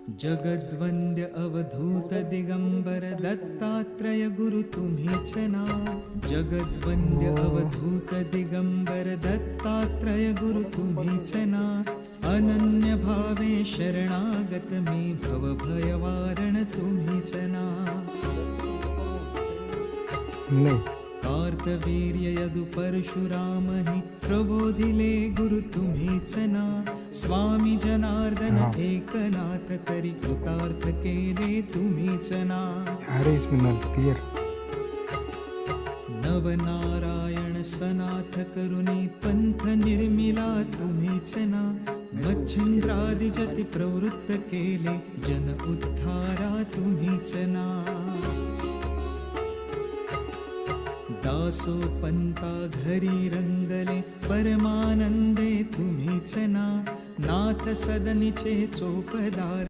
जगद्वन्द्य अवधूत दिगंबर दत्तात्रय गुरु तुम्हीच ना. जगद्वन्द्य अवधूत दिगंबर दत्तात्रय गुरु तुम्हीच ना. अनन्य भावे शरणागत मी भवभयवारण तुम्हीच ना. नाही. कार्तवीर्य यदु परशुराम हि प्रबोधिले गुरु तुम्हीच ना. स्वामी जनार्दन एकनाथ करी कृतार्थ केले तुम्हीच ना. अरे इसमें क्लियर. नवनारायण सनाथ करुणी पंथ निर्मिला तुम्हीच ना. मच्छिंद्रादि जति प्रवृत्त केले जन उद्धारा तुम्हीच ना. दासो पंता घरी रंगले परमानंदे तुम्हीच ना. नाथ सदनीचे चोपदार